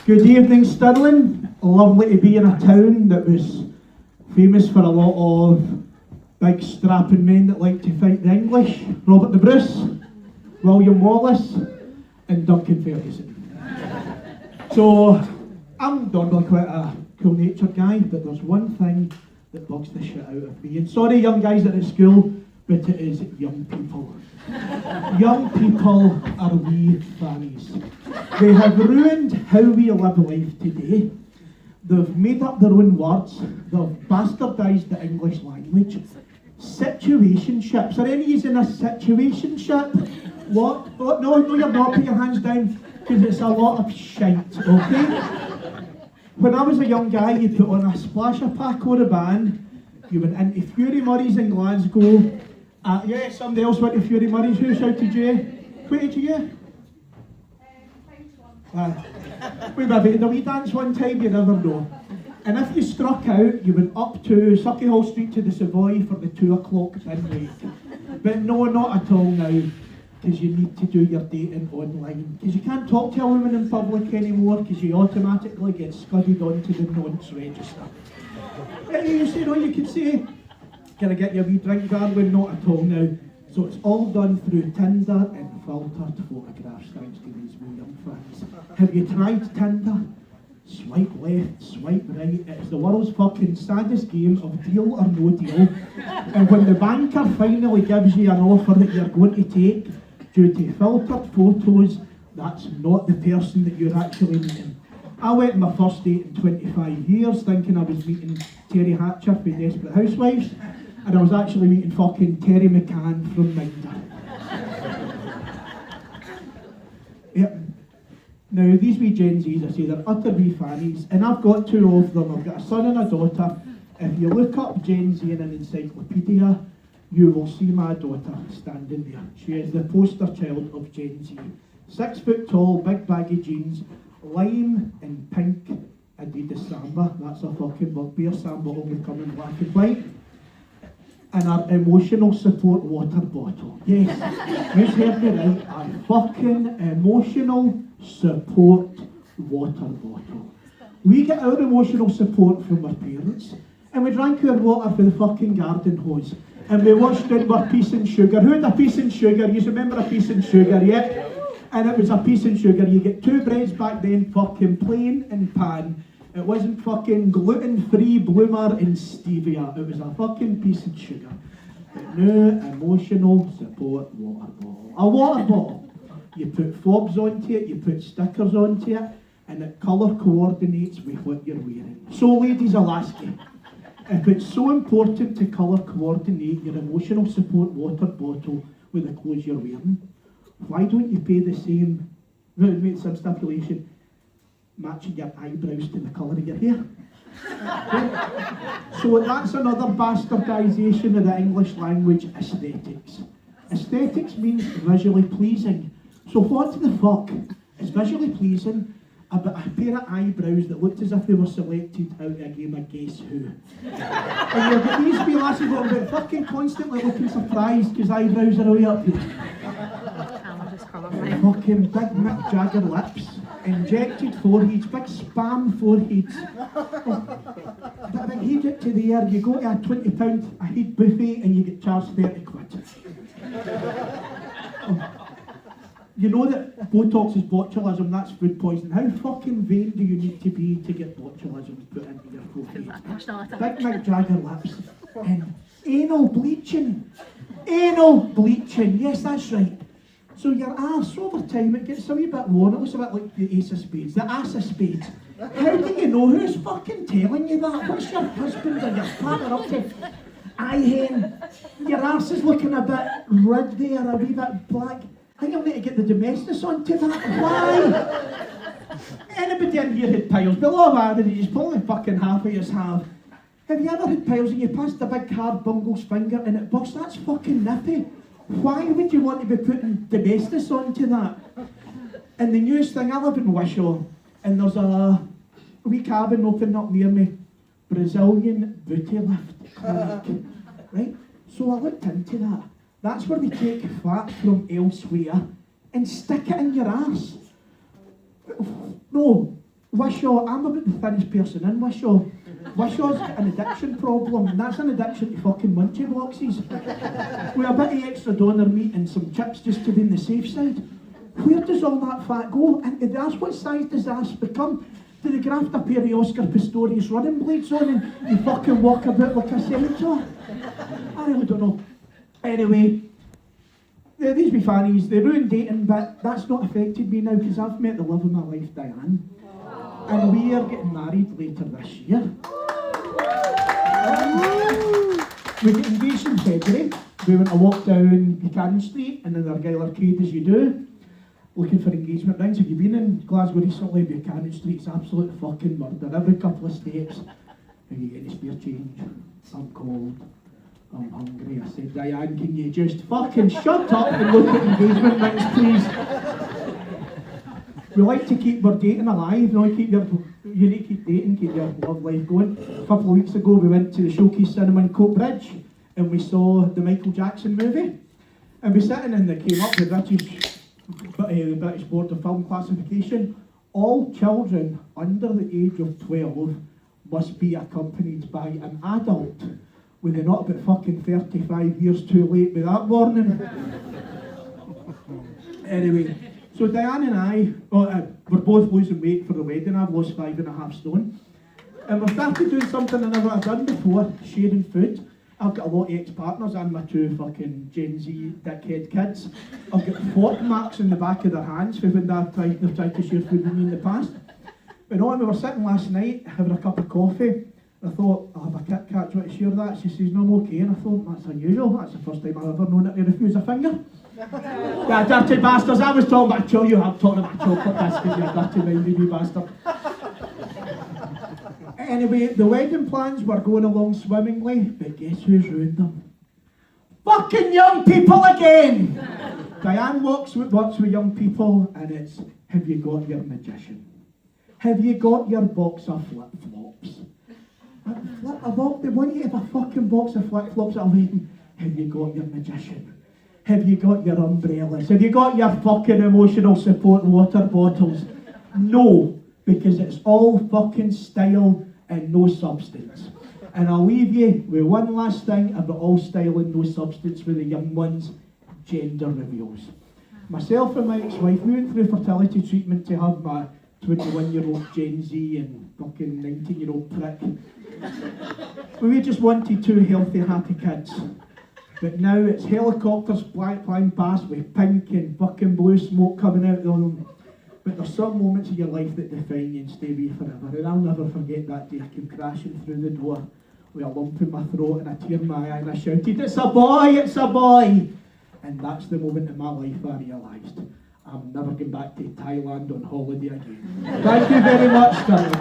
Good evening, Stirling. Lovely to be in a town that was famous for a lot of big strapping men that like to fight the English. Robert the Bruce, William Wallace, and Duncan Ferguson. So, I'm normally quite a cool-natured guy, but there's one thing that bugs the shit out of me. And sorry, young guys that are at school, but it is young people. Young people are wee fannies. They have ruined how we live life today. They've made up their own words. They've bastardised the English language. Situationships. Are any of you in a situationship? What? Oh, no, you're not. Put your hands down, because it's a lot of shite, okay? When I was a young guy, you put on a splash of Paco Rabanne, you went into Fury Murray's in Glasgow. Yeah, somebody else went to Fury Murray's. Who shouted you? What did you get? We maybe did a wee dance one time, you never know. And if you struck out, you went up to Sucky Hall Street to the Savoy for the 2 o'clock bin wait. But no, not at all now, because you need to do your dating online. Because you can't talk to a woman in public anymore, because you automatically get scudded onto the nonce register. You could say, can I get you a wee drink, darling? Not at all now. So it's all done through Tinder and filtered photographs, thanks to these wee young fans. Have you tried Tinder? Swipe left, swipe right. It's the world's fucking saddest game of deal or no deal. And when the banker finally gives you an offer that you're going to take, due to filtered photos, that's not the person that you're actually meeting. I went on my first date in 25 years thinking I was meeting Terry Hatcher from Desperate Housewives, and I was actually meeting fucking Terry McCann from Minder. Yep. Now, these wee Gen Zs, I say, they're utter wee fannies, and I've got 2 of them. I've got a son and a daughter. If you look up Gen Z in an encyclopedia, you will see my daughter standing there. She is the poster child of Gen Z. 6 foot tall, big baggy jeans, lime and pink Adidas Samba. That's a fucking bugbear. Samba only come in black and white. And our emotional support water bottle. Yes, you heard me right. A fucking emotional support water bottle. We get our emotional support from our parents, and we drank our water from the fucking garden hose, and we washed it with Peace and Sugar. Who had a Peace and Sugar? You remember a Peace and Sugar, yeah? And it was a Peace and Sugar. You get 2 breads back then, fucking plain and pan. It wasn't fucking gluten-free bloomer and stevia. It was a fucking Peace and Sugar. But now, emotional support water bottle. A water bottle. You put fobs onto it, you put stickers onto it, and it colour coordinates with what you're wearing. So ladies, I'll ask you, if it's so important to colour coordinate your emotional support water bottle with the clothes you're wearing, why don't you pay the same, make some stipulation, matching your eyebrows to the colour of your hair? So that's another bastardisation of the English language, aesthetics. Aesthetics means visually pleasing. So what the fuck is visually pleasing about a pair of eyebrows that looked as if they were selected out of a game of Guess Who? And you've got these wee lasses that are fucking constantly looking surprised because eyebrows are way up here. Fucking big Mick Jagger lips, injected foreheads, big spam foreheads. But head it to the air, you go to a £20 a head buffet and you get charged 30 quid. You know that Botox is botulism, that's food poisoning. How fucking vain do you need to be to get botulism put into your forehead? Big Mick Jagger lips. And anal bleaching. Anal bleaching, yes, that's right. So your arse, over time, it gets a wee bit worn. It looks a bit like the Ace of Spades, the Ass of Spades. How do you know? Who's fucking telling you that? What's your husband or your partner up to? Aye, hen, your arse is looking a bit red there, a wee bit black. I think I'll need to get the domestics onto that. Why? Anybody in here had piles? Below average, probably fucking half of us have. Have you ever had piles and you passed a big hard bungle's finger and it burst? That's fucking nippy. Why would you want to be putting domestics onto that? And the newest thing, I live in Wishaw, and there's a wee cabin opened up near me, Brazilian booty lift clinic, right? So I looked into that. That's where they take fat from elsewhere and stick it in your arse. No, Wishaw, I'm about the thinnest person in Wishaw. Wishaw's an addiction problem, and that's an addiction to fucking munchie boxes. With a bit of extra doner meat and some chips just to be on the safe side. Where does all that fat go? And that's what size does ass become? Do they graft a pair of Oscar Pistorius running blades on and you fucking walk about like a centaur? I really don't know. Anyway, these be fannies, they ruined dating, but that's not affected me now because I've met the love of my life, Diane. And we are getting married later this year. We get engaged in February. We went to walk down Buchanan Street in an Argyle Arcade as you do, looking for engagement rings. Have you been in Glasgow recently? Buchanan Street's absolute fucking murder. Every couple of steps, have you got any spare change? I'm cold. I'm hungry. I said, Diane, can you just fucking shut up and look at engagement rings, please? We like to keep our dating alive, you need to keep dating, keep your love life going. A couple of weeks ago we went to the Showcase Cinema in Coatbridge and we saw the Michael Jackson movie. And we sitting and they came up with the British Board of Film Classification. All children under the age of 12 must be accompanied by an adult. Were they not about fucking 35 years too late with that warning? Anyway. So Diane and I, we're both losing weight for the wedding. I've lost 5.5 stone. And we've started doing something I never have done before, sharing food. I've got a lot of ex-partners and my 2 fucking Gen Z dickhead kids. I've got fork marks in the back of their hands for when they've tried to share food with me in the past. But no, we were sitting last night having a cup of coffee. I thought, I'll have a Kit Kat, do you want to share that? She says, no, I'm okay. And I thought, that's unusual. That's the first time I've ever known her to refuse a finger. Yeah, dirty bastards. I was talking about I'm talking about chocolate biscuit, you dirty mindy wee bastard. Anyway, the wedding plans were going along swimmingly, but guess who's ruined them? Fucking young people again! Diane works with young people, and it's, have you got your magician? Have you got your box of flip-flops? They want you to have a fucking box of flip-flops at a wedding. Have you got your magician? Have you got your umbrellas? Have you got your fucking emotional support water bottles? No, because it's all fucking style and no substance. And I'll leave you with one last thing about all style and no substance with the young ones: gender reveals. Myself and my ex-wife, we went through fertility treatment to have my 21-year-old Gen Z and fucking 19-year-old prick. We just wanted 2 healthy, happy kids. But now it's helicopters flying past with pink and fucking blue smoke coming out of them. But there's some moments in your life that define you and stay with you forever. And I'll never forget that day I came crashing through the door with a lump in my throat and a tear in my eye, and I shouted, it's a boy, it's a boy! And that's the moment in my life I realised I'm never going back to Thailand on holiday again. Thank you very much, Stirling.